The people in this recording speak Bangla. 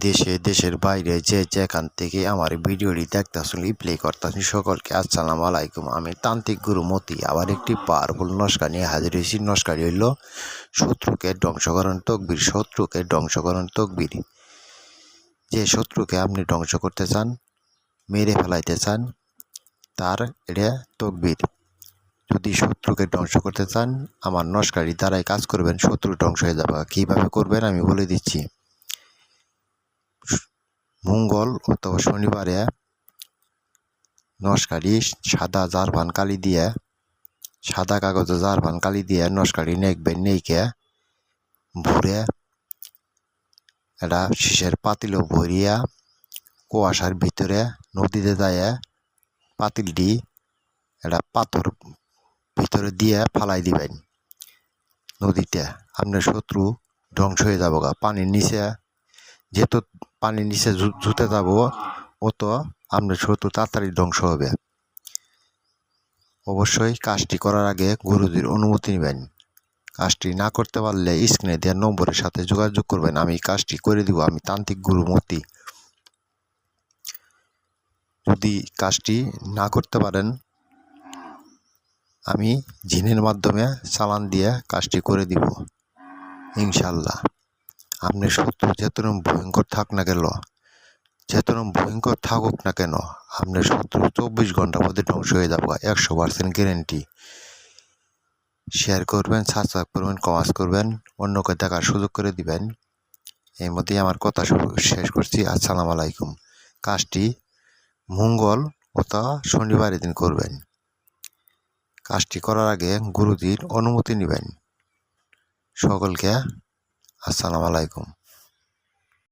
দেশে দেশের বাইরে যেখান থেকে আমার ভিডিওটি দেখতেছেন প্লে করতেছেন সকলকে আসসালামু আলাইকুম। আমি তান্ত্রিক গুরু মতি আবার একটি পাওয়ারফুল নস্কা নিয়ে হাজির হয়েছি। নস্কাটি হইল শত্রুকে ধ্বংসকরণ তকবীর। শত্রুকে ধ্বংসকরণ তকবীর। যে শত্রুকে আপনি ধ্বংস করতে চান, মেরে ফেলাইতে চান, তার এটা তকবীর। যদি শত্রুকে ধ্বংস করতে চান আমার নস্কাটি দ্বারাই কাজ করবেন, শত্রু ধ্বংস হয়ে যাবে। কীভাবে করবেন আমি বলে দিচ্ছি। মঙ্গল অথবা শনিবারে নস্কাটি সাদা জারবান কালি দিয়ে, সাদা কাগজে জারবান কালি দিয়ে নস্কাটি নেকবেন। নেইকে ভরে এটা শীষের পাতিল ভরিয়া কুয়াশার ভিতরে নদীতে যায় পাতিলটি এটা পাথর ভিতরে দিয়ে ফালাই দিবেন নদীতে। আপনার শত্রু ধ্বংস হয়ে যাব। পানির নিচে যেহেতু পানির নিচে জুতে যাব অত আপনার শত্রু তাড়াতাড়ি ধ্বংস হবে। অবশ্যই কাজটি করার আগে গুরুজির অনুমতি নেবেন। কাজটি না করতে পারলে স্ক্রিনে দেওয়ার নম্বরের সাথে যোগাযোগ করবেন, আমি কাজটি করে দিব। আমি তান্ত্রিক গুরু মতি। যদি কাজটি না করতে পারেন আমি জিনের মাধ্যমে চালান দিয়ে কাজটি করে দিব ইনশাল্লাহ। আপনার শত্রু যেতরম ভয়ঙ্কর থাক না কেন, যেতরম ভয়ঙ্কর থাকুক না কেন, আপনার শত্রু 24 ঘন্টার মধ্যে ধ্বংস হয়ে যাবে, 100% গ্যারেন্টি। শেয়ার করবেন, সাবস্ক্রাইব করবেন, কমেন্ট করবেন, অন্যকে দেখার সুযোগ করে দিবেন। এর মধ্যেই আমার কথা শেষ করছি। আসসালামু আলাইকুম। কাজটি মঙ্গল অথবা শনিবারের দিন করবেন। কাজটি করার আগে গুরুজির অনুমতি নেবেন। সকলকে আসসালামু আলাইকুম।